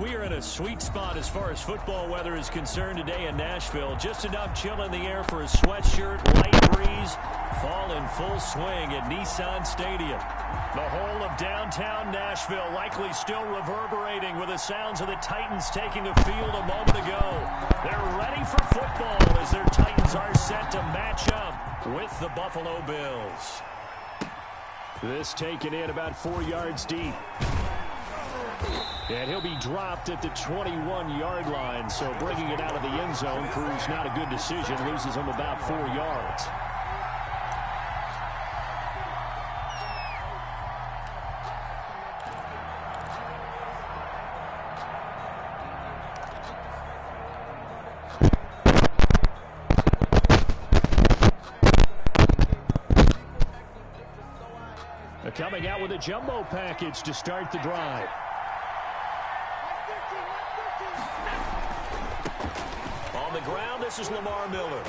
We are in a sweet spot as far as football weather is concerned today in Nashville. Just enough chill in the air for a sweatshirt, light breeze, fall in full swing at Nissan Stadium. The whole of downtown Nashville likely still reverberating with the sounds of the Titans taking the field a moment ago. They're ready for football as their Titans are set to match up with the Buffalo Bills. This taken in about 4 yards deep. And he'll be dropped at the 21-yard line, so bringing it out of the end zone proves not a good decision, loses him about 4 yards. Coming out with a jumbo package to start the drive. On the ground, this is Lamar Miller.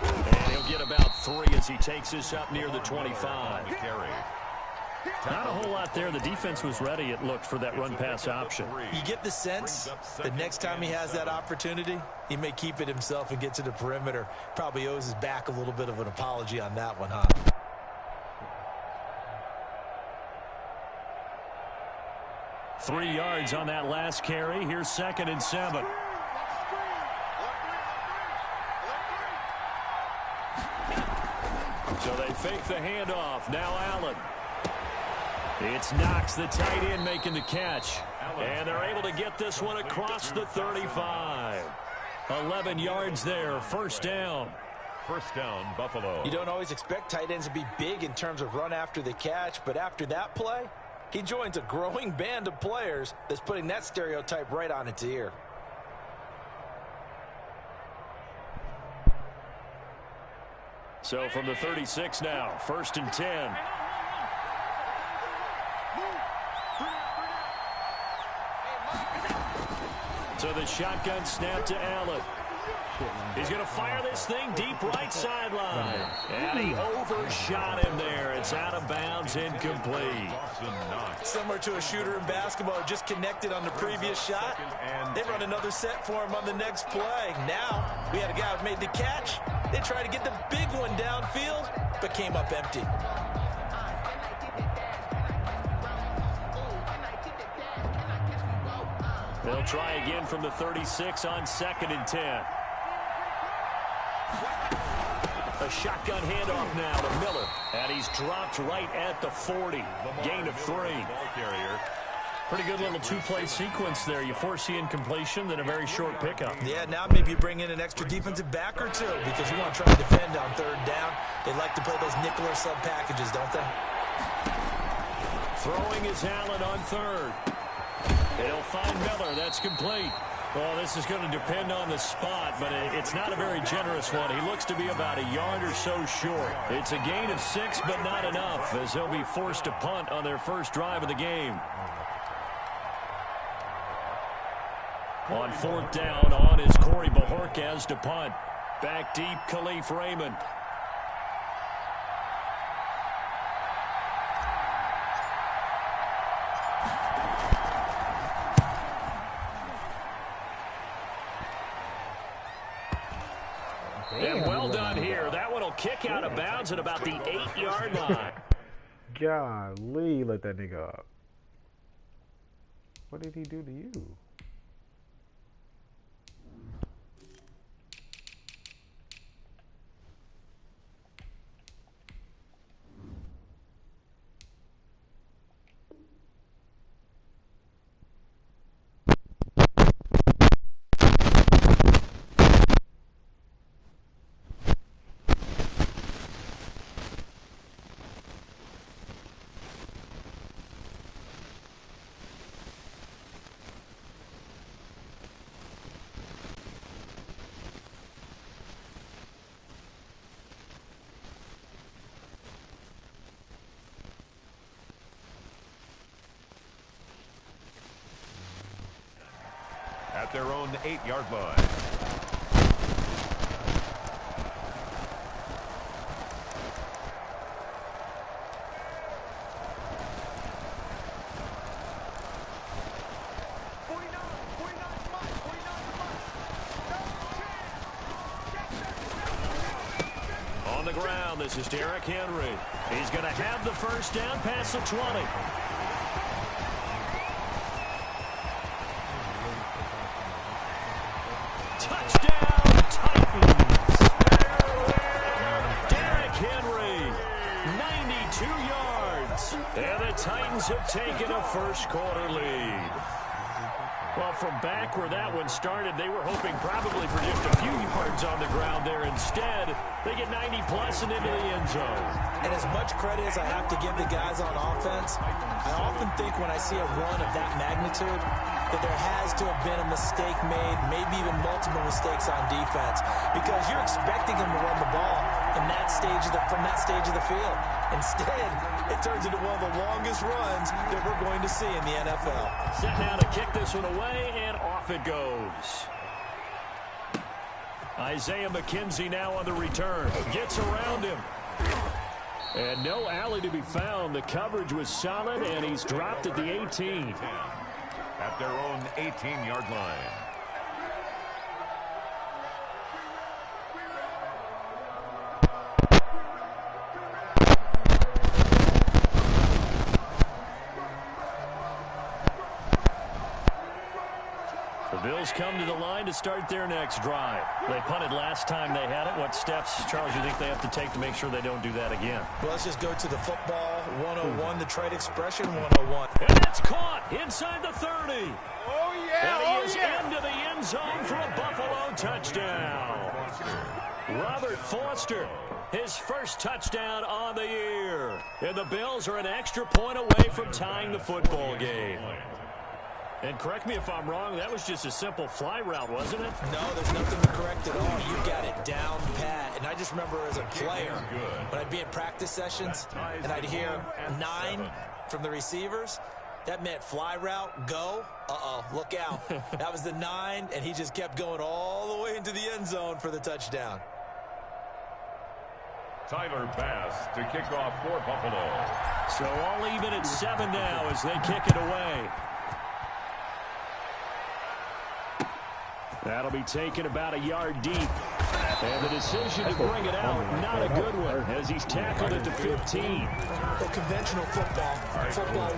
And he'll get about 3 as he takes this up near the 25. Not a whole lot there. The defense was ready, it looked, for that run-pass option. You get the sense that next time he has that opportunity, he may keep it himself and get to the perimeter. Probably owes his back a little bit of an apology on that one, huh? 3 yards on that last carry. Here's 2nd and 7. So they fake the handoff. Now Allen. It's Knox, the tight end, making the catch. And they're able to get this one across the 35. 11 yards there. First down. First down, Buffalo. You don't always expect tight ends to be big in terms of run after the catch, but after that play, he joins a growing band of players that's putting that stereotype right on its ear. So from the 36 now, 1st and 10. So the shotgun snap to Allen. He's going to fire this thing deep right sideline. And he overshot him there. It's out of bounds, incomplete. Similar to a shooter in basketball, just connected on the previous shot. They run another set for him on the next play. Now, we had a guy who made the catch. They tried to get the big one downfield, but came up empty. They'll try again from the 36 on 2nd and 10. A shotgun handoff now to Miller. And he's dropped right at the 40. Gain of 3. Pretty good little two-play sequence there. You force the incompletion, then a very short pickup. Yeah, now maybe you bring in an extra defensive back or two because you want to try to defend on 3rd down. They like to play those nickel or sub packages, don't they? Throwing is Allen on 3rd. They'll find Miller. That's complete. Well, this is going to depend on the spot, but it's not a very generous one. He looks to be about a yard or so short. It's a gain of 6, but not enough, as they'll be forced to punt on their first drive of the game. On 4th down, on is Corey Bajorquez to punt. Back deep, Khalif Raymond. And well done here. That one will kick out of bounds at about the 8-yard line. Golly, let that nigga up. What did he do to you? At their own 8-yard line. ground. This is Derrick Henry. He's going to have the first down past the 20. Touchdown, Titans. Derrick Henry, 92 yards. And the Titans have taken a first-quarter lead. Well, from back where that one started, they were hoping probably for just a few yards on the ground there. Instead, they get 90-plus and into the end zone. And as much credit as I have to give the guys on offense, I often think when I see a run of that magnitude that there has to have been a mistake made, maybe even multiple mistakes on defense, because you're expecting them to run the ball in that stage from that stage of the field. Instead, it turns into one of the longest runs that we're going to see in the NFL. Set now to kick this one away, and off it goes. Isaiah McKenzie now on the return. Gets around him. And no alley to be found. The coverage was solid, and he's dropped at the 18. At their own 18-yard line. The Bills come to the line to start their next drive. They punted last time they had it. What steps, Charles, you think they have to take to make sure they don't do that again? Well, let's just go to the football 101, the trade expression 101. And it's caught inside the 30. Oh, yeah. And he is into the end zone for a Buffalo touchdown. Robert Foster, his first touchdown on the year. And the Bills are an extra point away from tying the football game. And correct me if I'm wrong, that was just a simple fly route, wasn't it? No, there's nothing to correct at all. You got it down pat. And I just remember as a player, when I'd be in practice sessions and I'd hear 9 from the receivers, that meant fly route, go. Uh-oh, look out. That was the 9, and he just kept going all the way into the end zone for the touchdown. Tyler Bass to kick off for Buffalo. So all even at 7 now as they kick it away. That'll be taken about a yard deep. And the decision to bring it out, not a good one, as he's tackled at the 15. Well, conventional football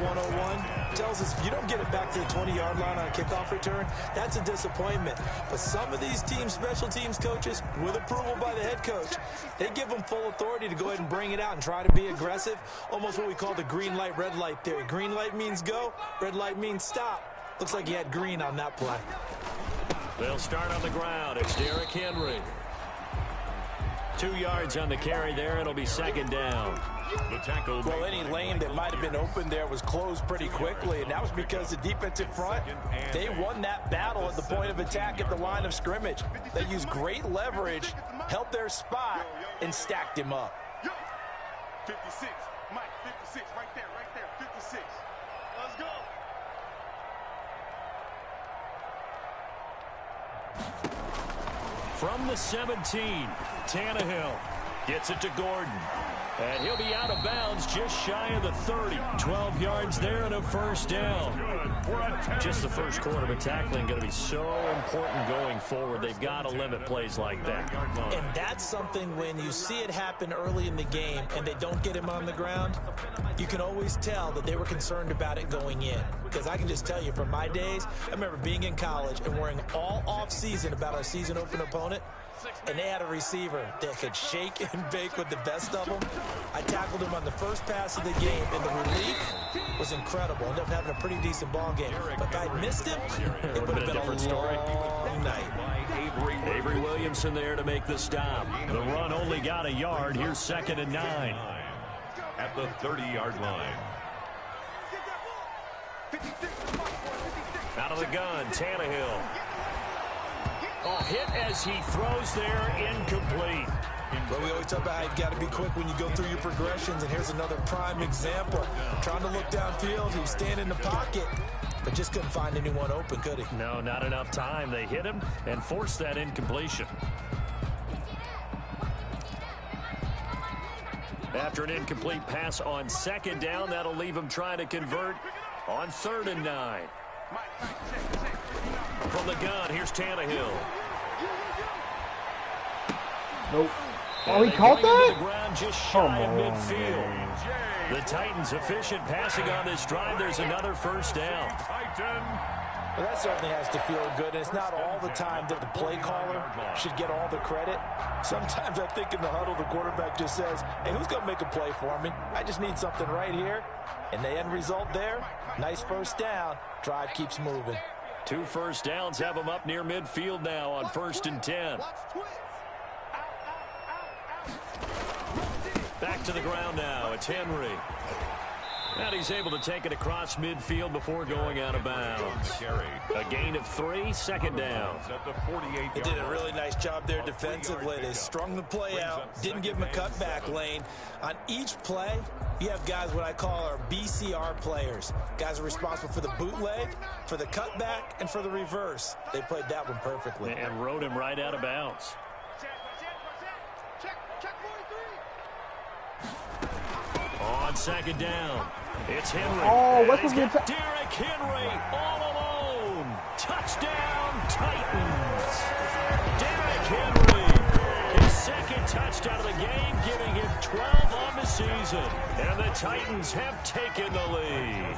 101, tells us if you don't get it back to the 20-yard line on a kickoff return, that's a disappointment. But some of these special teams coaches, with approval by the head coach, they give them full authority to go ahead and bring it out and try to be aggressive, almost what we call the green light, red light theory. Green light means go, red light means stop. Looks like he had green on that play. They'll start on the ground. It's Derrick Henry. 2 yards on the carry there. It'll be second down. The tackle. Well, any lane that might have been open there was closed pretty quickly, and that was because the defensive front, they won that battle at the point of attack at the line of scrimmage. They used great leverage, held their spot, and stacked him up. 56, Mike, 56, right there, 56. Let's go. From the 17, Tannehill gets it to Gordon. And he'll be out of bounds just shy of the 30. 12 yards there and a first down. Just the first quarter, but tackling going to be so important going forward. They've got to limit plays like that. And that's something when you see it happen early in the game and they don't get him on the ground, you can always tell that they were concerned about it going in. Because I can just tell you from my days, I remember being in college and worrying all off-season about our season open opponent. And they had a receiver that could shake and bake with the best of them. I tackled him on the first pass of the game, and the relief was incredible. Ended up having a pretty decent ball game. But if I'd missed him, it would have been a different story. Night. Avery Williamson there to make the stop. The run only got a yard. Here's 2nd and 9. At the 30-yard line. Out of the gun, Tannehill. Oh, hit as he throws there, incomplete. But we always talk about how you've got to be quick when you go through your progressions, and here's another prime example. Trying to look downfield, he was standing in the pocket, but just couldn't find anyone open, could he? No, not enough time. They hit him and forced that incompletion. After an incomplete pass on 2nd down, that'll leave him trying to convert on 3rd and 9. From the gun, here's Tannehill. Nope. Oh, he caught that? The ground just shy of midfield. The Titans efficient passing on this drive. There's another first down. Well, that certainly has to feel good, and it's not all the time that the play caller should get all the credit. Sometimes I think in the huddle, the quarterback just says, hey, who's going to make a play for me? I just need something right here. And the end result there, nice first down. Drive keeps moving. 2 first downs have them up near midfield now on 1st and 10. Back to the ground now. It's Henry. And he's able to take it across midfield before going out of bounds. A gain of 3, 2nd down. They did a really nice job there defensively. They strung the play out, didn't give him a cutback lane. On each play, you have guys what I call our BCR players. Guys are responsible for the bootleg, for the cutback, and for the reverse. They played that one perfectly. And rode him right out of bounds. On 2nd down, it's Henry. Oh, what's and this? Derrick Henry all alone. Touchdown, Titans. Derrick Henry, his 2nd touchdown of the game, giving him 12 on the season. And the Titans have taken the lead.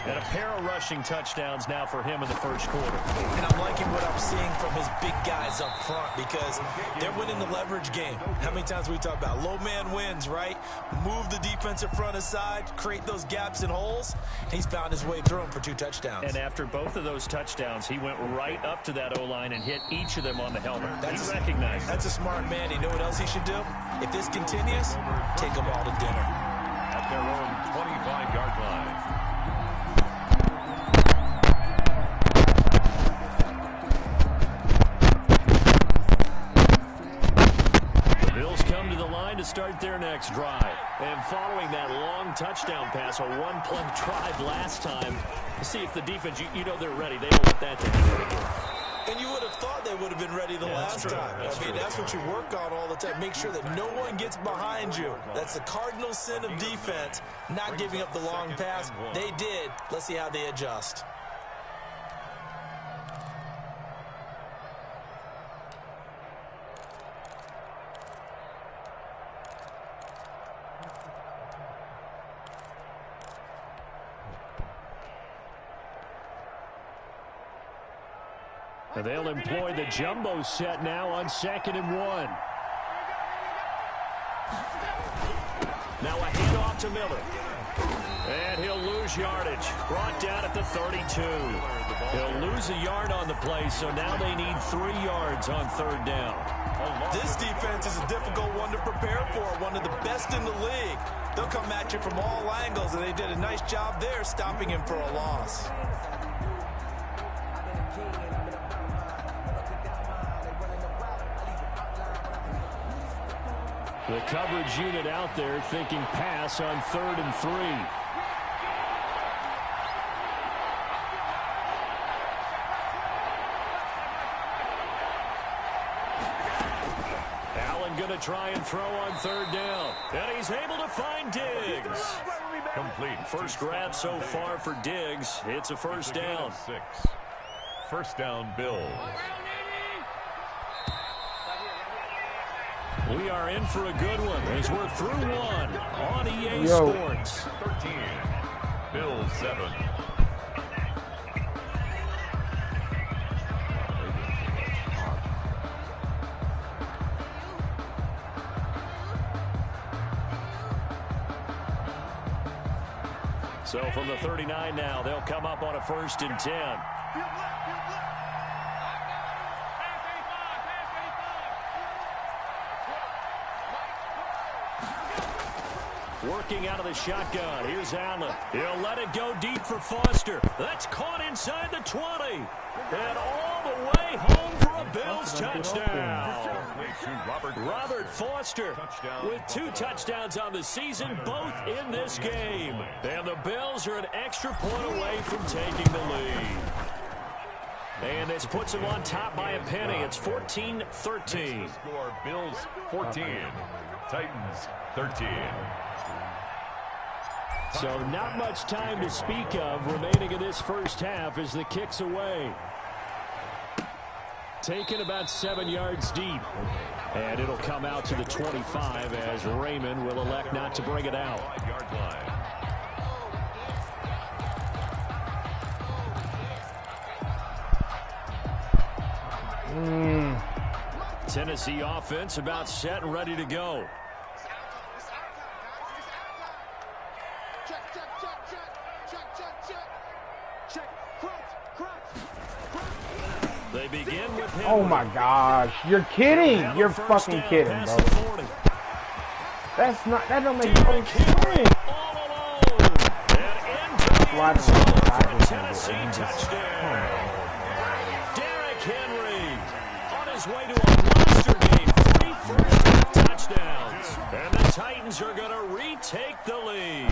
And a pair of rushing touchdowns now for him in the 1st quarter. And I'm liking what I'm seeing from his big guys up front because they're winning the leverage game. How many times we talk about low man wins, right? Move the defensive front aside, create those gaps and holes. He's found his way through them for 2 touchdowns. And after both of those touchdowns, he went right up to that O-line and hit each of them on the helmet. He recognized it. That's a smart man. You know what else he should do? If this continues, take them all to dinner. At their own 25-yard line. To start their next drive. And following that long touchdown pass, a 1-play drive last time, to see if the defense, you know they're ready. They don't want that to happen again. And you would have thought they would have been ready the last time. That's what you work on all the time. Make sure that no one gets behind you. That's the cardinal sin of defense, not giving up the long pass. They did. Let's see how they adjust. And they'll employ the jumbo set now on 2nd and 1. Now a handoff to Miller. And he'll lose yardage. Brought down at the 32. He'll lose a yard on the play, so now they need 3 yards on 3rd down. This defense is a difficult one to prepare for, one of the best in the league. They'll come at you from all angles, and they did a nice job there stopping him for a loss. The coverage unit out there thinking pass on 3rd and 3. Allen going to try and throw on 3rd down. And he's able to find Diggs. Complete. First grab so far for Diggs. It's a first down. 6. First down, Bills. We are in for a good one as we're through 1 on EA Sports. 13. Bills 7. So from the 39 now, they'll come up on a 1st and 10. Working out of the shotgun. Here's Allen. He'll let it go deep for Foster. That's caught inside the 20. And all the way home for a Bills touchdown. Robert Foster with 2 touchdowns on the season, both in this game. And the Bills are an extra point away from taking the lead. And this puts them on top by a penny. It's 14-13. Score Bills 14. Titans 13. So not much time to speak of remaining in this first half as the kick's away. Taken about 7 yards deep. And it'll come out to the 25 as Raymond will elect not to bring it out. 5-yard line. Tennessee offense about set and ready to go. They begin with him. Oh my gosh. You're kidding. You're fucking kidding, bro. That's not, that don't make no sense. All alone. And into Tennessee touchdown. Derrick Henry on his way to a monster game. 3 first-half touchdowns. And the Titans are going to retake the lead.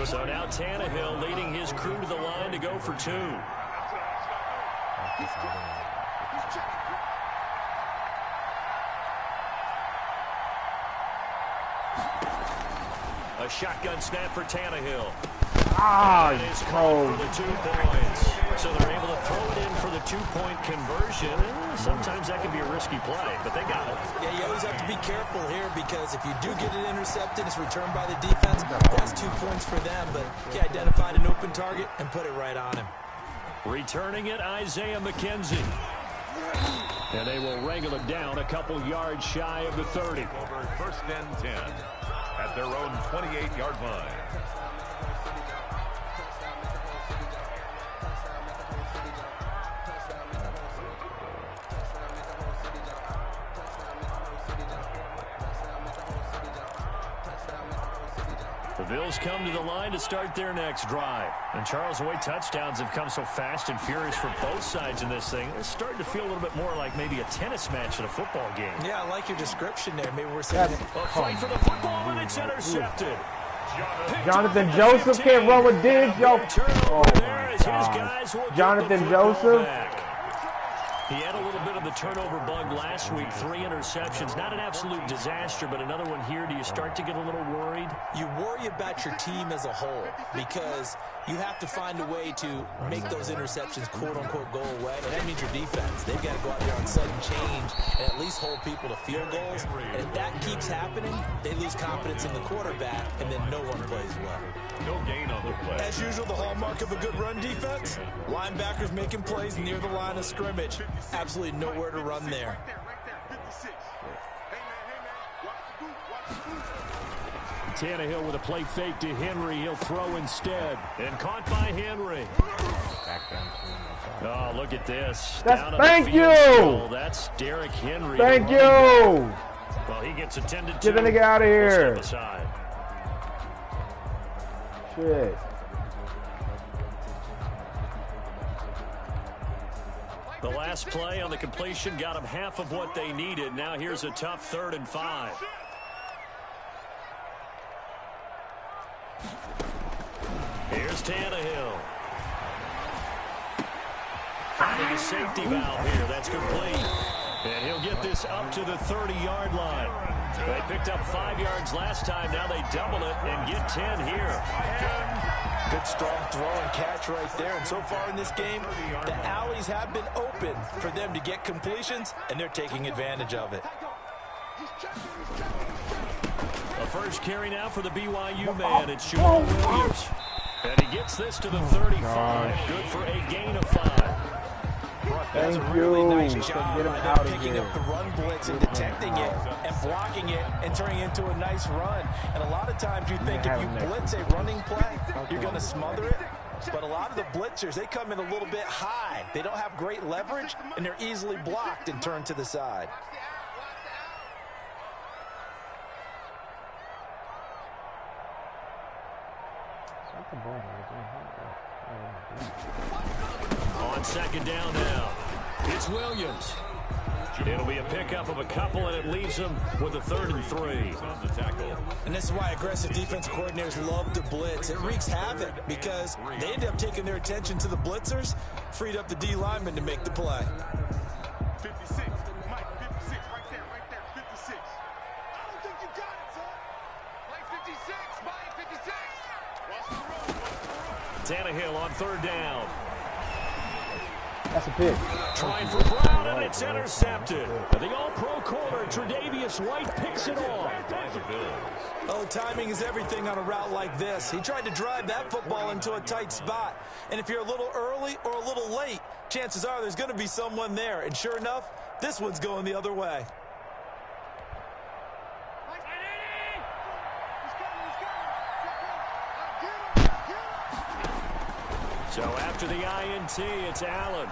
So now Tannehill leading his crew to the line to go for 2. A shotgun snap for Tannehill. It's cold. For the 2 points. So they're able to throw it in for the 2-point conversion. Sometimes that can be a risky play, but they got it. Yeah, you always have to be careful here because if you do get it intercepted, it's returned by the defense. That's 2 points for them, but he identified an open target and put it right on him. Returning it, Isaiah McKenzie. And they will wrangle it down a couple yards shy of the 30. Over 1st and 10 at their own 28-yard line. The Bills come to the line to start their next drive. And Charles, the way touchdowns have come so fast and furious for both sides in this thing, it's starting to feel a little bit more like maybe a tennis match in a football game. Yeah, I like your description there. Maybe we're saying a fight for the football, and it's intercepted. Jonathan Joseph can't run with Diggs, yo. Oh my God. Jonathan Joseph. He had a little bit of the turnover bug last week, 3 interceptions. Not an absolute disaster, but another one here. Do you start to get a little worried? You worry about your team as a whole because you have to find a way to make those interceptions, quote-unquote, go away. And that means your defense. They've got to go out there on sudden change and at least hold people to field goals. And if that keeps happening, they lose confidence in the quarterback, and then no one plays well. No gain on the play. As usual, the hallmark of a good run defense, linebackers making plays near the line of scrimmage. Absolutely nowhere to run there. Tannehill with a play fake to Henry. He'll throw instead. And caught by Henry. Oh, look at this. Thank you. That's Derrick Henry. Thank you. Well, he gets attended to. Get the nigga out of here. Shit. The last play on the completion got them half of what they needed. Now here's a tough 3rd and 5. Here's Tannehill. Finding a safety valve here. That's complete. And he'll get this up to the 30-yard line. They picked up 5 yards last time. Now they double it and get 10 here. Good strong throw and catch right there. And so far in this game, the alleys have been open for them to get completions, and they're taking advantage of it. The first carry now for the BYU man. It's Jamal Williams. And he gets this to the 35. Good for a gain of 5. That's a really nice job by them picking up the run blitz and detecting it and blocking it and turning it into a nice run. And a lot of times you think if you blitz a running play, you're going to smother it. But a lot of the blitzers, they come in a little bit high. They don't have great leverage, and they're easily blocked and turned to the side. On 2nd down now, it's Williams. It'll be a pickup of a couple, and it leaves them with a 3rd and 3. And this is why aggressive defense coordinators love to blitz. It wreaks havoc because they end up taking their attention to the blitzers, freed up the D lineman to make the play. 56, Mike, 56, right there, right there, Tannehill on third down. That's a pick. Trying for Brown, and it's intercepted. The all-pro corner, Tre'Davious White, picks it off. Oh, timing is everything on a route like this. He tried to drive that football into a tight spot. And if you're a little early or a little late, chances are there's going to be someone there. And sure enough, this one's going the other way. So after the INT, it's Allen.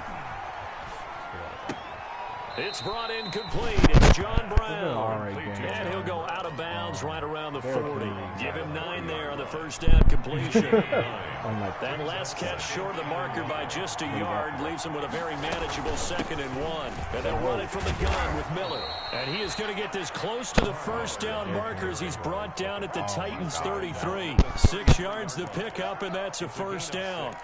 It's brought in complete. It's John Brown. And he'll go out of bounds right around the 40. Give him 9 there on the first down completion. That last catch short of the marker by just a yard leaves him with a very manageable 2nd and 1. And they'll run it from the gun with Miller. And he is going to get this close to the first down marker as he's brought down at the Titans 33. 6 yards the pickup, and that's a first down.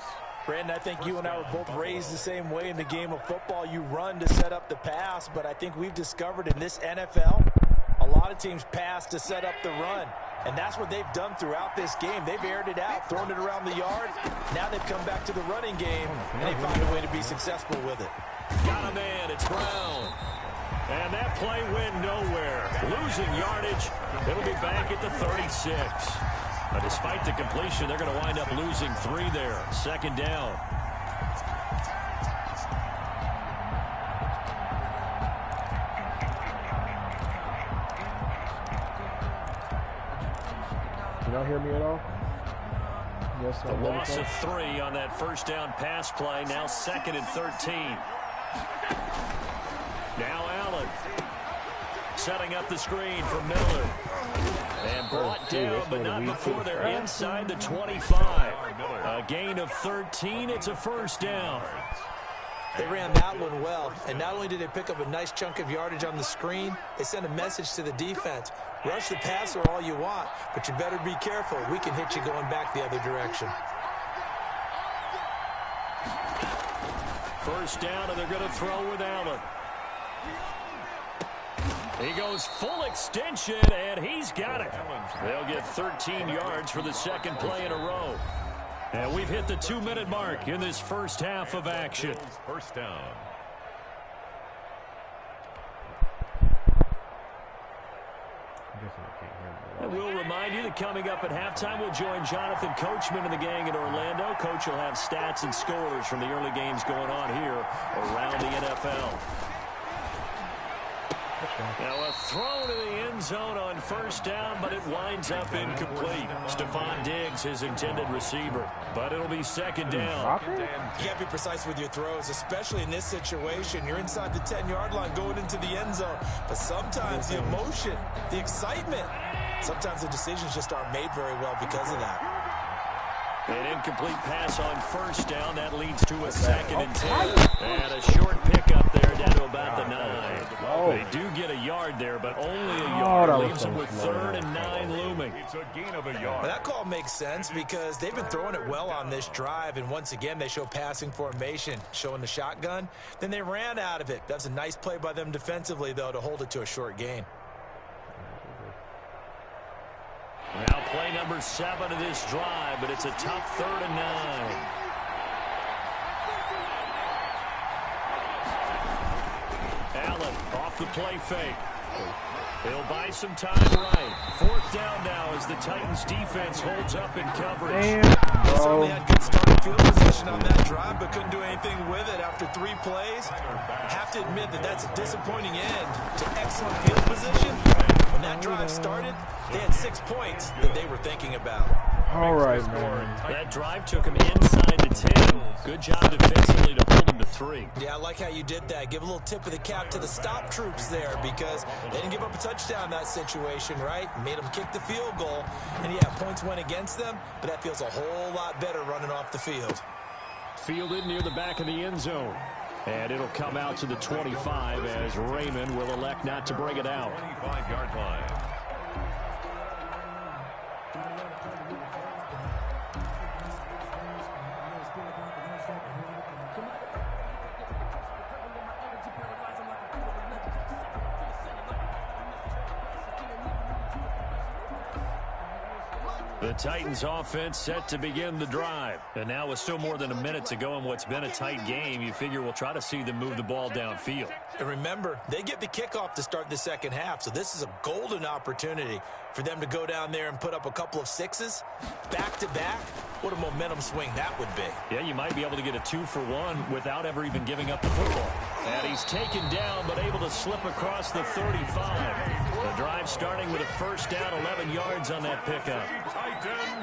Brandon, I think you and I were both raised the same way in the game of football. You run to set up the pass, but I think we've discovered in this NFL, a lot of teams pass to set up the run. And that's what they've done throughout this game. They've aired it out, thrown it around the yard. Now they've come back to the running game, and they find a way to be successful with it. Got a man, it's Brown. And that play went nowhere. Losing yardage. It'll be back at the 36. Despite the completion, they're going to wind up losing 3 there. 2nd down. You don't hear me at all? Yes, The loss of 3 on that first down pass play. Now 2nd and 13. Now Allen. Setting up the screen for Miller. And brought down, but not before they're inside the 25. A gain of 13. It's a first down. They ran that one well, and not only did they pick up a nice chunk of yardage on the screen, they sent a message to the defense. Rush the passer all you want, but you better be careful. We can hit you going back the other direction. First down, and they're going to throw with Allen. He goes full extension, and he's got it. They'll get 13 yards for the 2nd play in a row. And we've hit the 2-minute mark in this first half of action. First down. And we'll remind you that coming up at halftime, we'll join Jonathan Coachman and the gang in Orlando. Coach will have stats and scores from the early games going on here around the NFL. Now a throw to the end zone on first down, but it winds up incomplete. Stephon Diggs, his intended receiver, but it'll be 2nd down. You got to be precise with your throws, especially in this situation. You're inside the 10-yard line going into the end zone, but sometimes the emotion, the excitement, sometimes the decisions just aren't made very well because of that. An incomplete pass on first down. That leads to a 2nd and 10. And a short pickup there down to about the 9. They do get a yard there, but only a yard. Leaves them with 3rd and 9 looming. It's a gain of a yard. Well, that call makes sense because they've been throwing it well on this drive, and once again they show passing formation, showing the shotgun. Then they ran out of it. That's a nice play by them defensively, though, to hold it to a short gain. Now play number 7 of this drive, but it's a tough 3rd and 9. Allen off the play fake. He'll buy some time right. 4th down now as the Titans defense holds up in coverage. They certainly had good starting field position on that drive, but couldn't do anything with it after 3 plays. I have to admit that that's a disappointing end to excellent field position. When that drive started, they had 6 points that they were thinking about. All right, man. That drive took him inside the 10. Good job defensively to hold him to 3. Yeah, I like how you did that. Give a little tip of the cap to the stop troops there because they didn't give up a touchdown in that situation, right? Made them kick the field goal. And, yeah, points went against them, but that feels a whole lot better running off the field. Fielded near the back of the end zone. And it'll come out to the 25 as Raymond will elect not to bring it out. 25-yard line. The Titans offense set to begin the drive. And now with still more than a minute to go in what's been a tight game, you figure we'll try to see them move the ball downfield. And remember, they get the kickoff to start the second half, so this is a golden opportunity for them to go down there and put up a couple of sixes back-to-back. What a momentum swing that would be. Yeah, you might be able to get a 2-for-1 without ever even giving up the football. And he's taken down but able to slip across the 35. The drive starting with a first down, 11 yards on that pickup.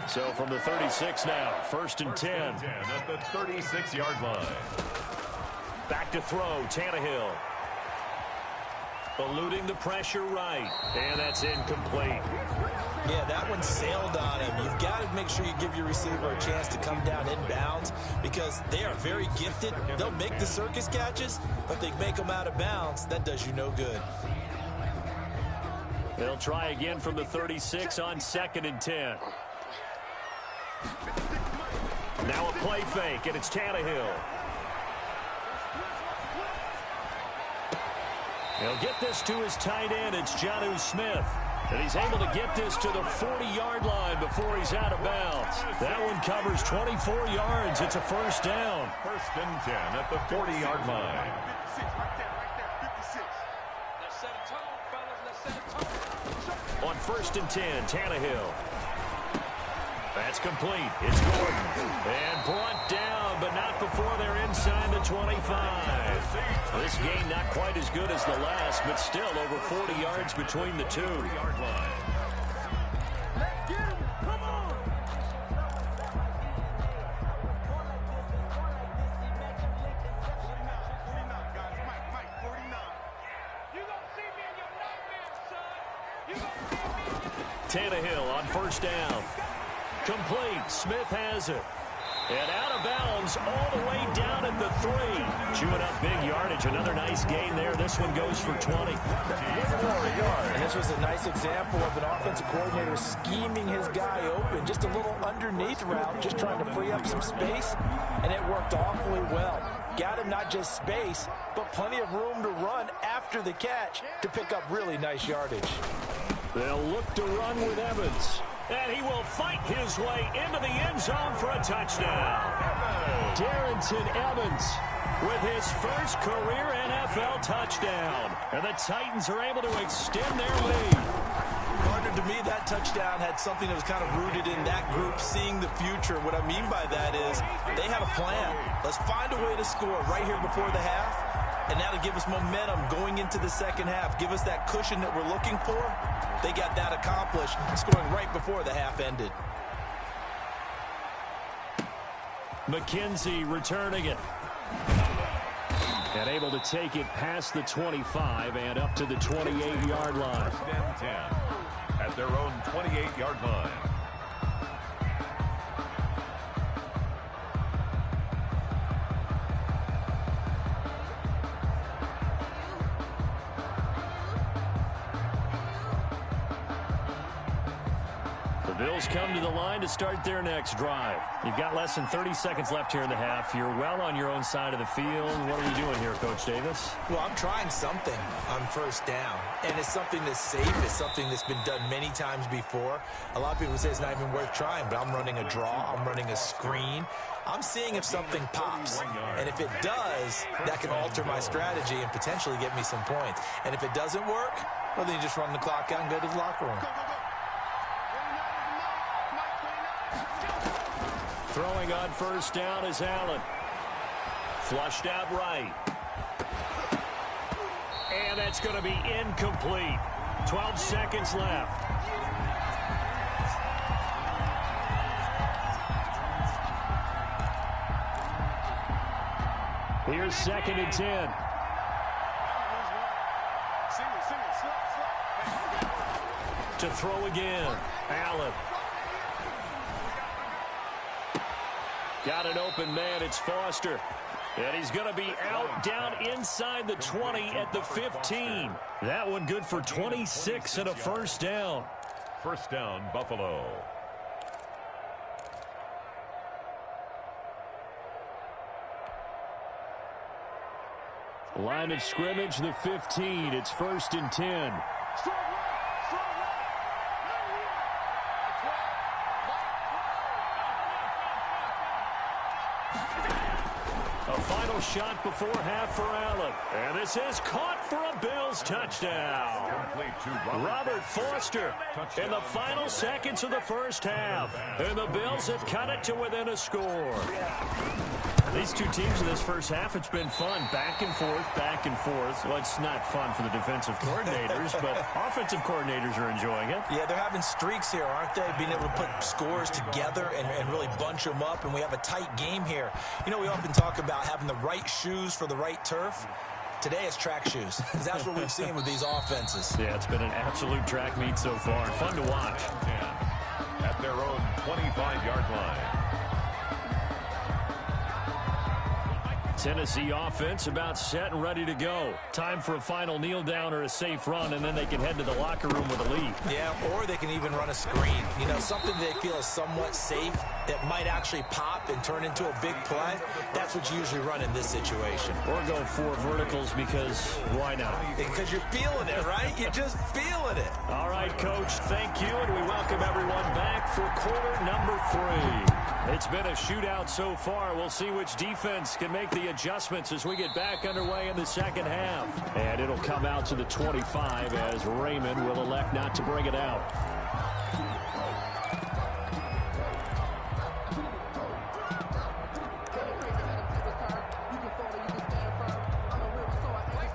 So from the 36 now, first and 10. At the 36-yard line. Back to throw, Tannehill. Eluding the pressure right. And that's incomplete. Yeah, that one sailed on him. You've got to make sure you give your receiver a chance to come down inbounds because they are very gifted. They'll make the circus catches, but they make them out of bounds. That does you no good. They'll try again from the 36 on second and 10. Now a play fake, and it's Tannehill. He'll get this to his tight end. It's Jonnu Smith. And he's able to get this to the 40-yard line before he's out of bounds. That one covers 24 yards. It's a first down. First and 10 at the 40-yard line. 56, right there, 56. Let's set a tone, fellas. Let's set a tone. On first and 10, Tannehill. That's complete. It's Gordon. And brought down, but not before they're inside the 25. This game not quite as good as the last, but still over 40 yards between the two. Yard line. Let's get him. Come on. Mike, 49. You gonna see me in your nightmares, son. You gonna see me in your... Tannehill on first down. Complete. Smith has it. And out of bounds all the way down at the 3. Chewing up big yardage. Another nice gain there. This one goes for 20. And this was a nice example of an offensive coordinator scheming his guy open. Just a little underneath route, just trying to free up some space. And it worked awfully well. Got him not just space, but plenty of room to run after the catch to pick up really nice yardage. They'll look to run with Evans. And he will fight his way into the end zone for a touchdown. Darrington Evans with his first career NFL touchdown. And the Titans are able to extend their lead. Partner, to me, that touchdown had something that was kind of rooted in that group seeing the future. What I mean by that is they had a plan. Let's find a way to score right here before the half. And that'll give us momentum going into the second half. Give us that cushion that we're looking for. They got that accomplished, scoring right before the half ended. McKenzie returning it. And able to take it past the 25 and up to the 28-yard line. First and 10 at their own 28-yard line. Bills come to the line to start their next drive. You've got less than 30 seconds left here in the half. You're well on your own side of the field. What are you doing here, Coach Davis? Well, I'm trying something on first down, and it's something that's safe. It's something that's been done many times before. A lot of people say it's not even worth trying, but I'm running a draw. I'm running a screen. I'm seeing if something pops, and if it does, that can alter my strategy and potentially get me some points. And if it doesn't work, well, then you just run the clock out and go to the locker room. Throwing on first down is Allen. Flushed out right. And that's going to be incomplete. 12 seconds left. Here's second and 10. To throw again. Allen. Got an open man. It's Foster. And he's going to be out down inside the 20 at the 15. That one good for 26 and a first down. First down, Buffalo. Line of scrimmage, the 15. It's first and 10. shot before half for Allen. And this is caught for a Bills touchdown. Robert Foster in the final seconds of the first half. And the Bills have cut it to within a score. These two teams in this first half, it's been fun. Back and forth, back and forth. Well, it's not fun for the defensive coordinators, but offensive coordinators are enjoying it. Yeah, they're having streaks here, aren't they? Being able to put scores together and really bunch them up, and we have a tight game here. You know, we often talk about having the right shoes for the right turf. Today it's track shoes. That's what we've seen with these offenses. Yeah, it's been an absolute track meet so far. Fun to watch. At their own 25-yard line. Tennessee offense about set and ready to go. Time for a final kneel down or a safe run, and then they can head to the locker room with a lead. Yeah, or they can even run a screen. You know, something they feel is somewhat safe that might actually pop and turn into a big play. That's what you usually run in this situation. Or go 4 verticals because why not? Because you're feeling it, right? You're just feeling it. All right, Coach, thank you, and we welcome everyone back for quarter number 3. It's been a shootout so far. We'll see which defense can make the adjustments as we get back underway in the second half. And it'll come out to the 25 as Raymond will elect not to bring it out.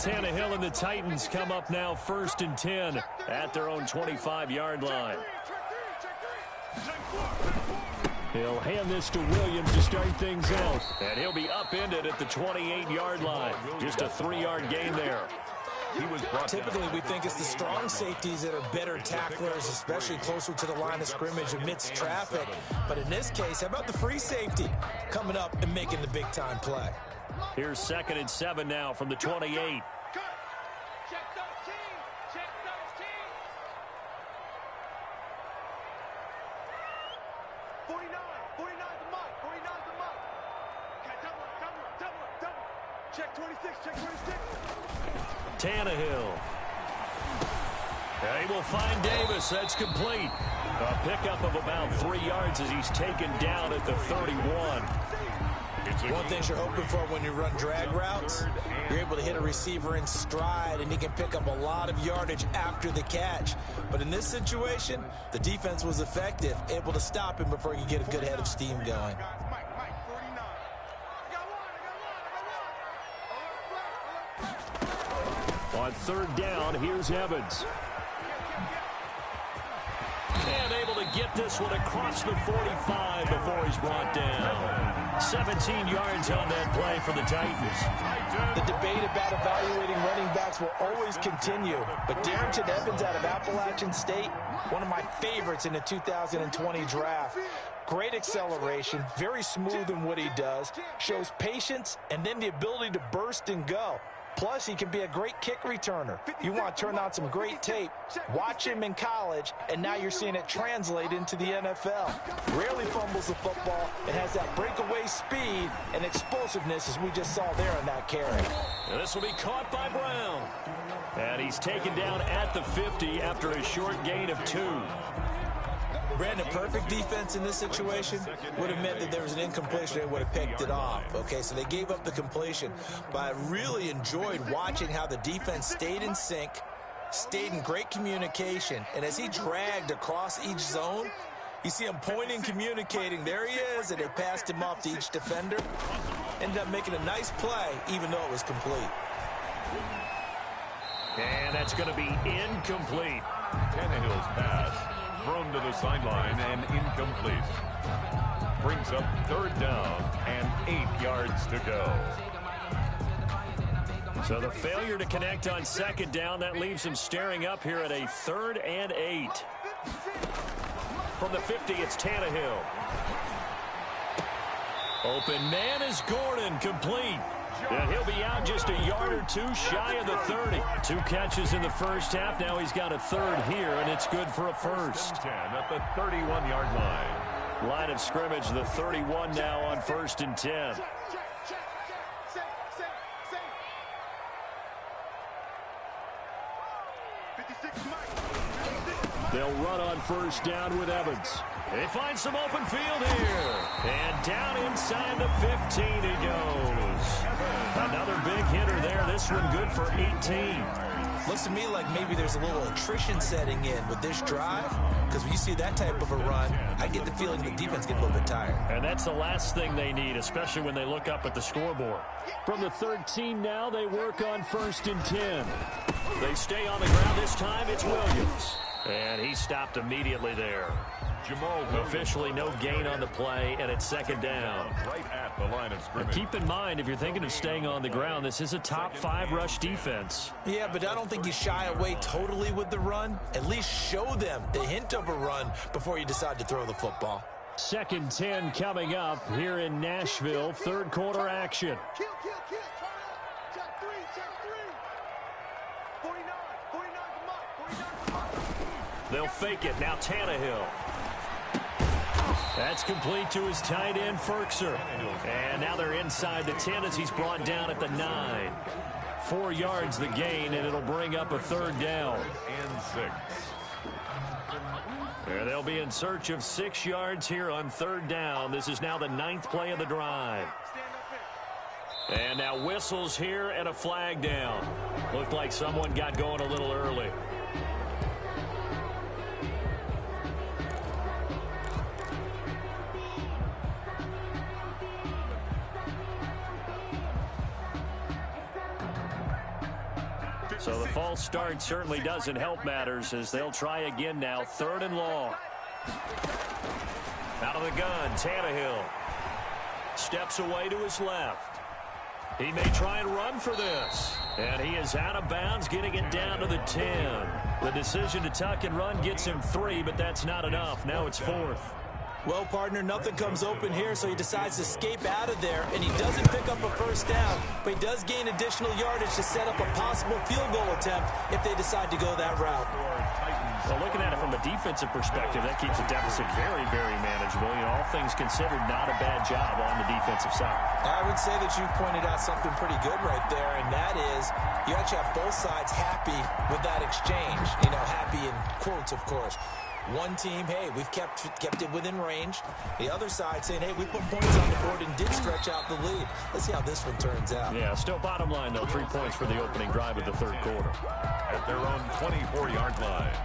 Tannehill and the Titans come up now 1st and 10 at their own 25-yard line. He'll hand this to Williams to start things out. And he'll be upended at the 28-yard line. Just a 3-yard gain there. Typically, we think it's the strong safeties that are better tacklers, especially closer to the line of scrimmage amidst traffic. But in this case, how about the free safety coming up and making the big-time play? Here's 2nd and 7 now from the 28. Check 13. Check 13. 49. 49 the mark. 49 the mark. Okay, double. Check 26. Check 26. Tannehill. He will find Davis. That's complete. A pickup of about 3 yards as he's taken down at the 31. One thing you're hoping for when you run drag routes, you're able to hit a receiver in stride, and he can pick up a lot of yardage after the catch. But in this situation, the defense was effective, able to stop him before he could get a good head of steam going. On 3rd down, here's Evans. And able to get this one across the 45 before he's brought down. 17 yards on that play for the Titans. The debate about evaluating running backs will always continue, but Darrington Evans out of Appalachian State, one of my favorites in the 2020 draft. Great acceleration, very smooth in what he does, shows patience, and then the ability to burst and go. Plus, he can be a great kick returner. You want to turn on some great tape. Watch him in college, and now you're seeing it translate into the NFL. Rarely fumbles the football and has that breakaway speed and explosiveness as we just saw there in that carry. This will be caught by Brown. And he's taken down at the 50 after a short gain of 2. Brandon, perfect defense in this situation would have meant that there was an incompletion. They would have picked it off. Okay, so they gave up the completion. But I really enjoyed watching how the defense stayed in sync, stayed in great communication. And as he dragged across each zone, you see him pointing, communicating. There he is, and they passed him off to each defender. Ended up making a nice play, even though it was complete. And that's going to be incomplete. Tannehill's pass thrown to the sideline and incomplete. Brings up 3rd down and 8 yards to go. So the failure to connect on 2nd down, that leaves him staring up here at a 3rd and 8. From the 50, it's Tannehill. Open man is Gordon, complete. And he'll be out just a yard or 2 shy of the 30. 2 catches in the first half. Now he's got a 3rd here, and it's good for a 1st. 10 at the 31-yard line. Line of scrimmage, the 31 now on 1st and 10. They'll run on 1st down with Evans. They find some open field here. And down inside the 15 he goes. Another big hitter there. This one good for 18. Looks to me like maybe there's a little attrition setting in with this drive, because when you see that type of a run, I get the feeling the defense gets a little bit tired. And that's the last thing they need, especially when they look up at the scoreboard. From the 13 now, they work on 1st and 10. They stay on the ground this time. It's Williams. And he stopped immediately there. Officially no gain on the play, and it's 2nd down. Right at the line of scrimmage. Keep in mind, if you're thinking of staying on the ground, this is a top 5 rush defense. Yeah, but I don't think you shy away totally with the run. At least show them the hint of a run before you decide to throw the football. 2nd 10 coming up here in Nashville. 3rd quarter action. Kill, turn up. Check 3. 49, come on. 49. They'll fake it. Now Tannehill. That's complete to his tight end, Ferkser. And now they're inside the 10 as he's brought down at the 9. 4 yards the gain, and it'll bring up a 3rd down. And 6. And they'll be in search of 6 yards here on 3rd down. This is now the 9th play of the drive. And now whistles here and a flag down. Looked like someone got going a little early. So the false start certainly doesn't help matters as they'll try again now. 3rd and long. Out of the gun, Tannehill. Steps away to his left. He may try and run for this. And he is out of bounds, getting it down to the 10. The decision to tuck and run gets him 3, but that's not enough. Now it's 4th. Well, partner, nothing comes open here, so he decides to escape out of there, and he doesn't pick up a 1st down, but he does gain additional yardage to set up a possible field goal attempt if they decide to go that route. Well, looking at it from a defensive perspective, that keeps the deficit very, very manageable. You know, all things considered, not a bad job on the defensive side. I would say that you've pointed out something pretty good right there, and that is you actually have both sides happy with that exchange. You know, happy in quotes, of course. One team, hey, we've kept it within range. The other side saying, hey, we put points on the board and did stretch out the lead. Let's see how this one turns out. Yeah, still bottom line, though, 3 points for the opening drive of the 3rd quarter. At their own 24-yard line.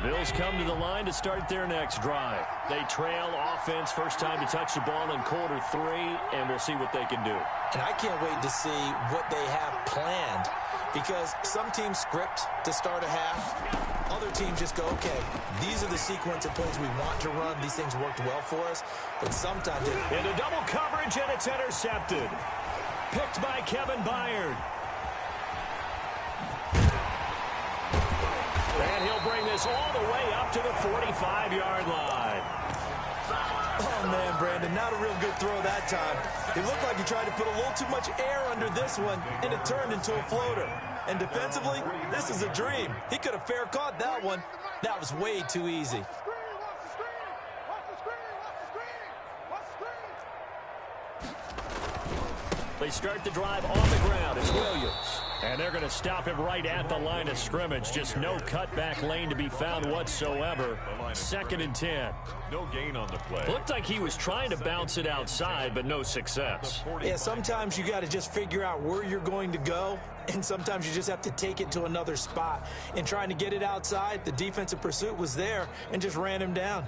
Bills come to the line to start their next drive. They trail offense, first time to touch the ball in quarter 3, and we'll see what they can do. And I can't wait to see what they have planned, because some teams script to start a half. Other teams just go, okay, these are the sequence of plays we want to run. These things worked well for us. And sometimes into double coverage, and it's intercepted. Picked by Kevin Byard. And he'll bring this all the way up to the 45-yard line. Oh, man, Brandon, not a real good throw that time. It looked like he tried to put a little too much air under this one, and it turned into a floater. And defensively, this is a dream. He could have fair caught that one. That was way too easy. They start the drive on the ground. It's Williams. And they're going to stop him right at the line of scrimmage. Just no cutback lane to be found whatsoever. 2nd and 10. No gain on the play. Looked like he was trying to bounce it outside, but no success. Yeah, sometimes you got to just figure out where you're going to go, and sometimes you just have to take it to another spot. And trying to get it outside, the defensive pursuit was there and just ran him down.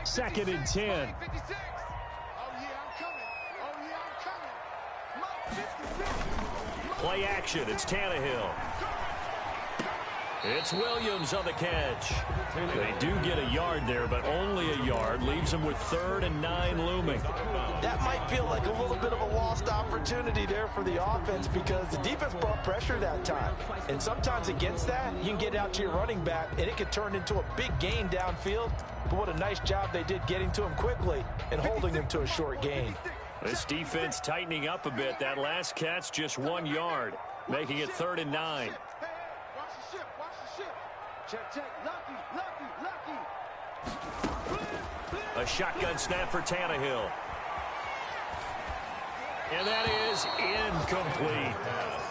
Second and 10. Play action. It's Tannehill. It's Williams on the catch. They do get a yard there, but only a yard. Leaves them with 3rd and 9 looming. That might feel like a little bit of a lost opportunity there for the offense because the defense brought pressure that time. And sometimes against that, you can get out to your running back, and it could turn into a big gain downfield. But what a nice job they did getting to him quickly and holding him to a short gain. This defense tightening up a bit. That last catch, just 1 yard, making it 3rd and 9. Watch the ship, watch the ship. Check, check, lucky, lucky, lucky. A shotgun snap for Tannehill. And that is incomplete.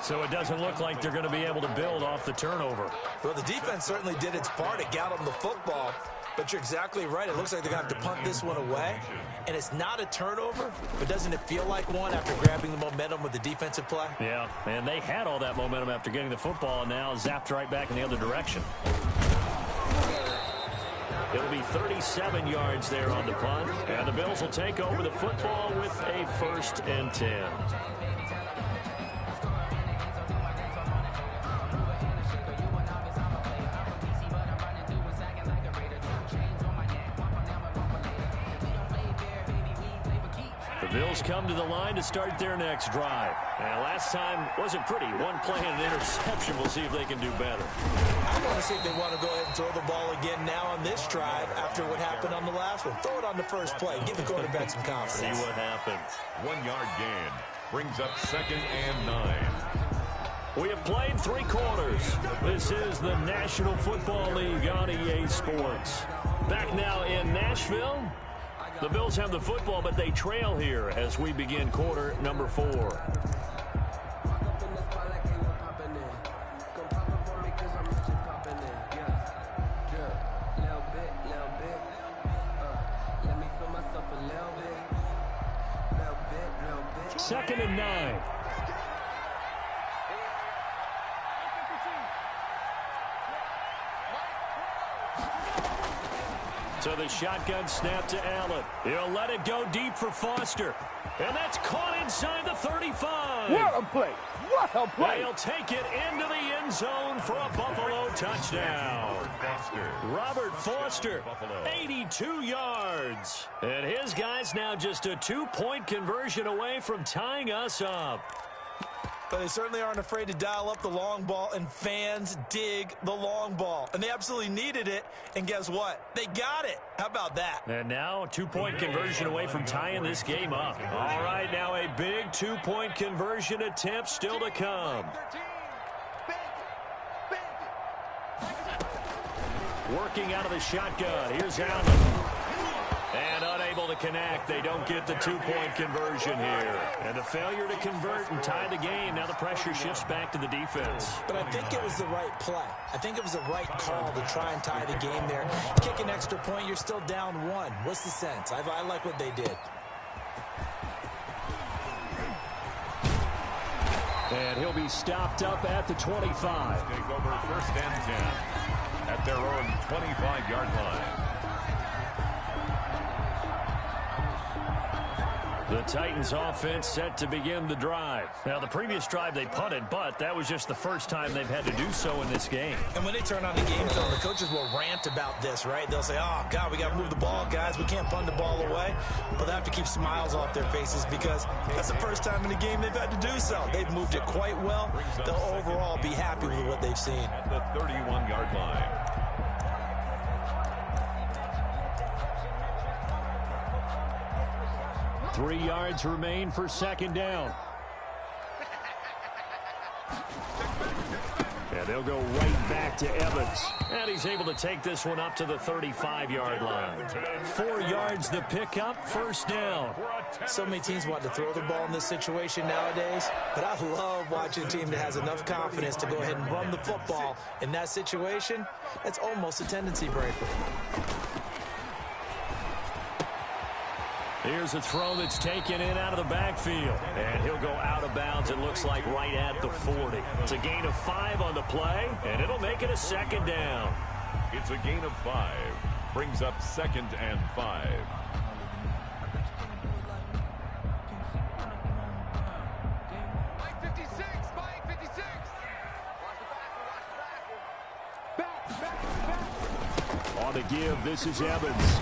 So it doesn't look like they're going to be able to build off the turnover. Well, the defense certainly did its part. It got them the football. But you're exactly right. It looks like they're going to have to punt this one away. And it's not a turnover, but doesn't it feel like one after grabbing the momentum with the defensive play? Yeah, and they had all that momentum after getting the football and now zapped right back in the other direction. It'll be 37 yards there on the punt. And the Bills will take over the football with a 1st and 10. The Bills come to the line to start their next drive. And last time wasn't pretty. One play and an interception. We'll see if they can do better. I want to see if they want to go ahead and throw the ball again now on this drive after what happened on the last one. Throw it on the first play. Give the quarterback some confidence. See what happens. 1 yard gain brings up 2nd and 9. We have played 3 quarters. This is the National Football League on EA Sports. Back now in Nashville. The Bills have the football, but they trail here as we begin quarter number 4. Second and 9. So the shotgun snap to Allen. He'll let it go deep for Foster. And that's caught inside the 35. What a play. What a play. They'll take it into the end zone for a Buffalo touchdown. Robert Foster, 82 yards. And his guys now just a 2-point conversion away from tying us up. But they certainly aren't afraid to dial up the long ball, and fans dig the long ball. And they absolutely needed it, and guess what? They got it. How about that? And now a 2-point conversion away from tying this game up. All right, now a big 2-point conversion attempt still to come. Working out of the shotgun. Here's Allen. And unable to connect. They don't get the 2-point conversion here. And the failure to convert and tie the game. Now the pressure shifts back to the defense. But I think it was the right play. I think it was the right call to try and tie the game there. Kick an extra point, you're still down 1. What's the sense? I like what they did. And he'll be stopped up at the 25. Take over 1st and 10 at their own 25-yard line. The Titans offense set to begin the drive. Now, the previous drive they punted, but that was just the first time they've had to do so in this game. And when they turn on the game film, the coaches will rant about this, right? They'll say, oh, God, we got to move the ball, guys. We can't punt the ball away. But they have to keep smiles off their faces because that's the first time in the game they've had to do so. They've moved it quite well. They'll overall be happy with what they've seen. At the 31-yard line. 3 yards remain for 2nd down. And they'll go right back to Evans. And he's able to take this one up to the 35-yard line. 4 yards the pickup, 1st down. So many teams want to throw the ball in this situation nowadays, but I love watching a team that has enough confidence to go ahead and run the football in that situation. That's almost a tendency breaker. Here's a throw that's taken in out of the backfield. And he'll go out of bounds, it looks like, right at the 40. It's a gain of 5 on the play, and it'll make it a 2nd down. It's a gain of 5. Brings up 2nd and 5. Mike 56, Mike 56. On the give, this is Evans.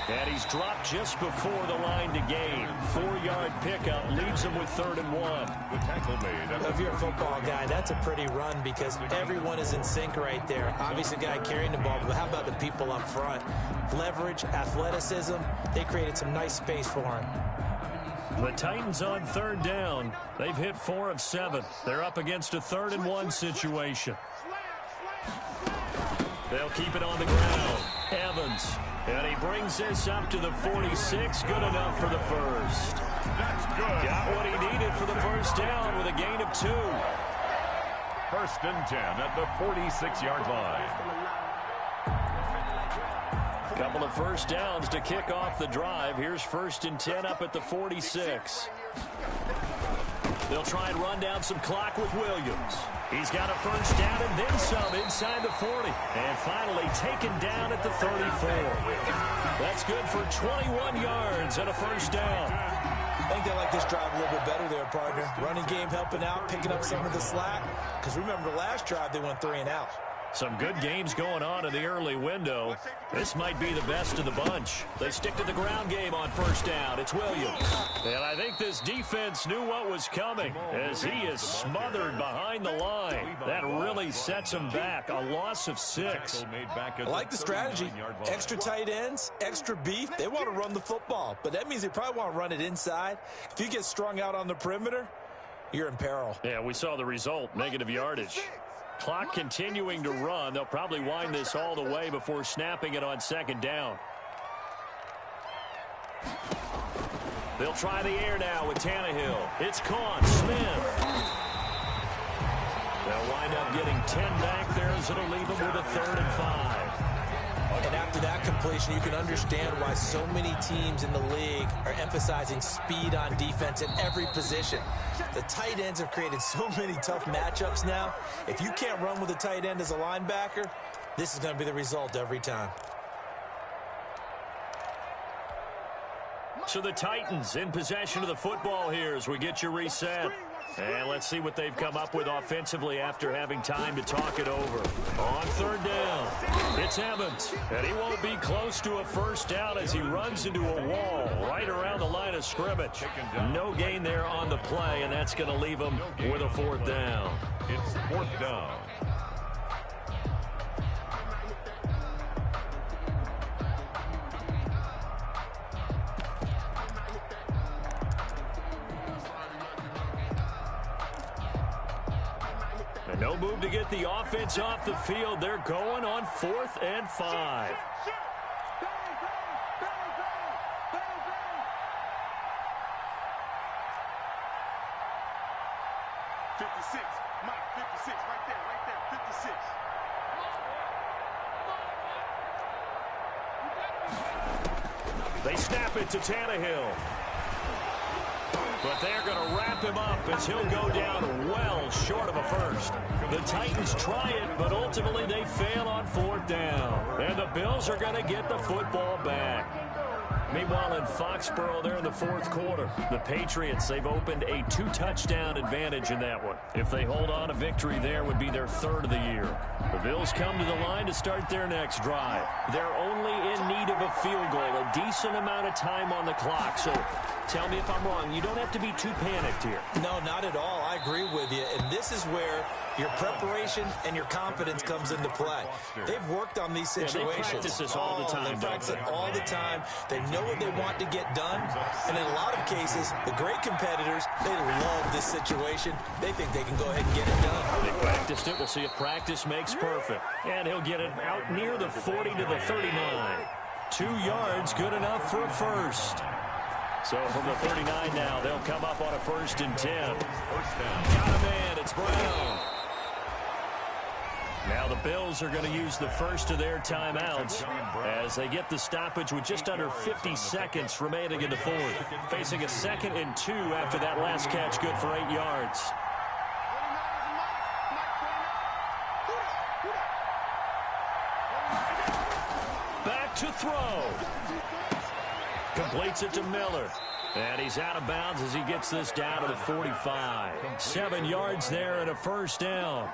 And he's dropped just before the line to gain. 4-yard pickup leaves him with 3rd and 1. The tackle made. If you're a football guy, that's a pretty run because everyone is in sync right there. Obviously, the guy carrying the ball, but how about the people up front? Leverage, athleticism, they created some nice space for him. The Titans on 3rd down. They've hit 4 of 7. They're up against a 3rd and 1 situation. They'll keep it on the ground. Evans. And he brings this up to the 46. Good enough for the first. That's good. Got what he needed for the first down with a gain of 2. 1st and 10 at the 46-yard line. Couple of first downs to kick off the drive. Here's 1st and 10 up at the 46. They'll try and run down some clock with Williams. He's got a first down and then some inside the 40. And finally taken down at the 34. That's good for 21 yards and a first down. I think they like this drive a little bit better there, partner. Running game helping out, picking up some of the slack. Because remember, the last drive they went 3 and out. Some good games going on in the early window. This might be the best of the bunch. They stick to the ground game on first down. It's Williams. And I think this defense knew what was coming as he is smothered behind the line. That really sets him back. A loss of 6. I like the strategy. Extra tight ends, extra beef. They want to run the football, but that means they probably want to run it inside. If you get strung out on the perimeter, you're in peril. Yeah, we saw the result, negative yardage. Clock continuing to run. They'll probably wind this all the way before snapping it on 2nd down. They'll try the air now with Tannehill. It's caught. Smith. They'll wind up getting 10 back there as it'll leave them with a 3rd and 5. And after that completion, you can understand why so many teams in the league are emphasizing speed on defense at every position. The tight ends have created so many tough matchups now. If you can't run with a tight end as a linebacker, this is going to be the result every time. So the Titans in possession of the football here as we get you reset. And let's see what they've come up with offensively after having time to talk it over. On 3rd down, it's Evans. And he won't be close to a first down as he runs into a wall right around the line of scrimmage. No gain there on the play, and that's going to leave him with a 4th down. It's 4th down. No move to get the offense off the field. They're going on 4th and 5. Mike, 56, right there, 56. They snap it to Tannehill. But they're going to wrap him up as he'll go down well short of a first. The Titans try it, but ultimately they fail on 4th down. And the Bills are going to get the football back. Meanwhile, in Foxborough, they're in the 4th quarter. The Patriots, they've opened a 2-touchdown advantage in that one. If they hold on, a victory there would be their 3rd of the year. The Bills come to the line to start their next drive. They're only in need of a field goal, a decent amount of time on the clock. So tell me if I'm wrong. You don't have to be too panicked here. No, not at all. I agree with you. And this is where your preparation and your confidence comes into play. They've worked on these situations. They practice this all the time. They practice it all the time. They know what they want to get done. And in a lot of cases, the great competitors, they love this situation. They think they can go ahead and get it done. They practiced it. We'll see if practice makes perfect. And he'll get it out near the 40 to the 39. 2 yards, good enough for a first. So from the 39 now, they'll come up on a 1st and 10. First down. Got a man. It's Brown. Now the Bills are going to use the first of their timeouts as they get the stoppage with just under 50 seconds remaining in the 4th. Facing a 2nd and 2 after that last catch, good for 8 yards. Back to throw. Completes it to Miller. And he's out of bounds as he gets this down to the 45. 7 yards there and a first down.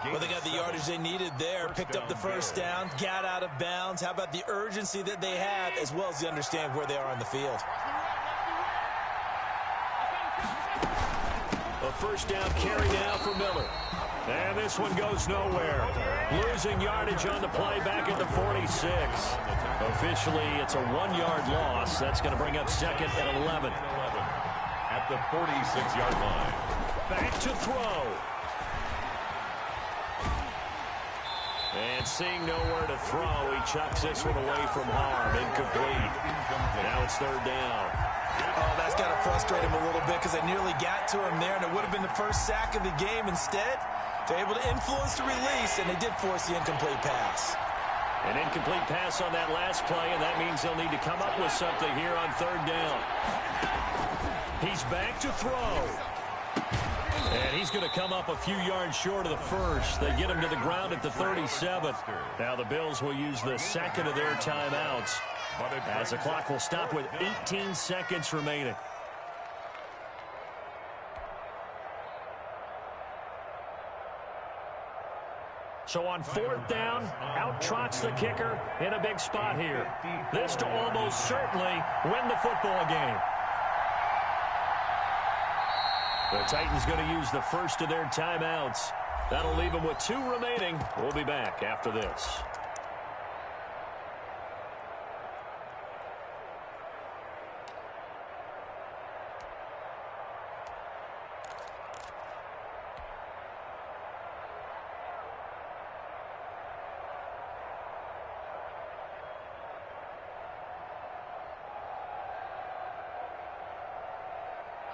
Well, they got the yardage they needed there, picked up the first down, got out of bounds. How about the urgency that they have, as well as they understand where they are on the field? A first down carry now for Miller. And this one goes nowhere. Losing yardage on the play back at the 46. Officially, it's a 1-yard loss. That's going to bring up second and 11. At the 46-yard line. Back to throw. And seeing nowhere to throw, he chucks this one away from harm. Incomplete. Now it's third down. Oh, that's got to frustrate him a little bit because they nearly got to him there, and it would have been the first sack of the game. Instead, they're able to influence the release, and they did force the incomplete pass. An incomplete pass on that last play, and that means they'll need to come up with something here on third down. He's back to throw. And he's going to come up a few yards short of the first. They get him to the ground at the 37. Now the Bills will use the second of their timeouts, as the clock will stop with 18 seconds remaining. So on fourth down, out trots the kicker in a big spot here. This to almost certainly win the football game. The Titans going to use the first of their timeouts. That'll leave them with 2 remaining. We'll be back after this.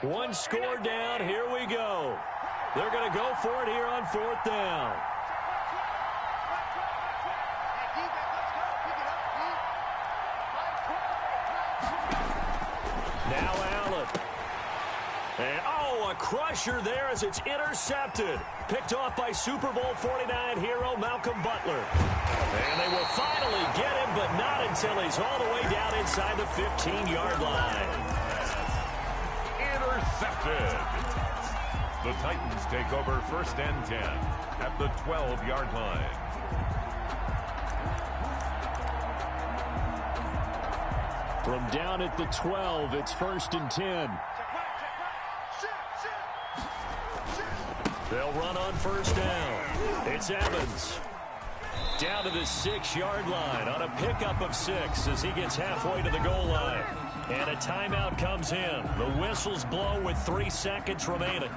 One score down. Here we go. They're going to go for it here on fourth down. Now Allen. And, oh, a crusher there as it's intercepted. Picked off by Super Bowl 49 hero Malcolm Butler. And they will finally get him, but not until he's all the way down inside the 15-yard line. Intercepted. The Titans take over first and 10 at the 12-yard line. From down at the 12, it's first and 10. They'll run on first down. It's Evans. Down to the 6-yard line on a pickup of 6 as he gets halfway to the goal line. And a timeout comes in. The whistles blow with 3 seconds remaining.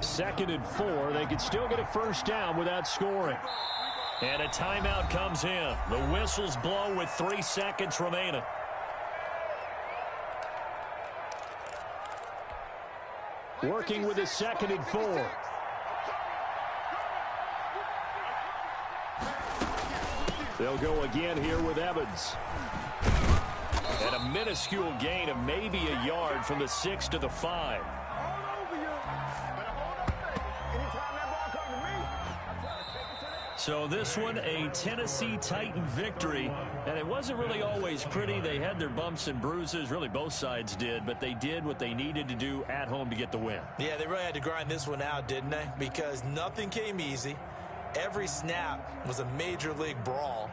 Second and 4. They could still get a first down without scoring. And a timeout comes in. The whistles blow with 3 seconds remaining. Working with a second and 4. They'll go again here with Evans. And a minuscule gain of maybe a yard from the 6 to the 5. So this one, a Tennessee Titan victory, and it wasn't really always pretty. They had their bumps and bruises, really both sides did, but they did what they needed to do at home to get the win. Yeah, they really had to grind this one out, didn't they? Because nothing came easy. Every snap was a major league brawl.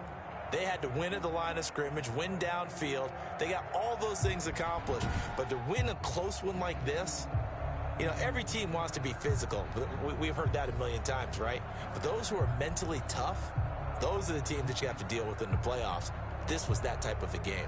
They had to win at the line of scrimmage, win downfield. They got all those things accomplished, but to win a close one like this, you know, every team wants to be physical. We've heard that a million times, right? But those who are mentally tough, those are the teams that you have to deal with in the playoffs. This was that type of a game.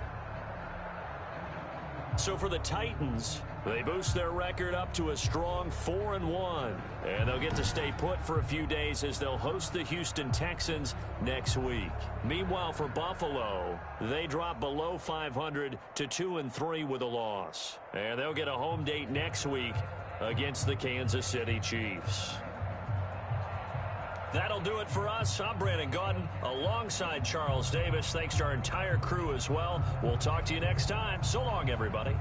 So for the Titans, they boost their record up to a strong 4-1. And they'll get to stay put for a few days as they'll host the Houston Texans next week. Meanwhile, for Buffalo, they drop below 500 to 2-3 with a loss. And they'll get a home date next week against the Kansas City Chiefs. That'll do it for us. I'm Brandon Gaudin alongside Charles Davis. Thanks to our entire crew as well. We'll talk to you next time. So long, everybody.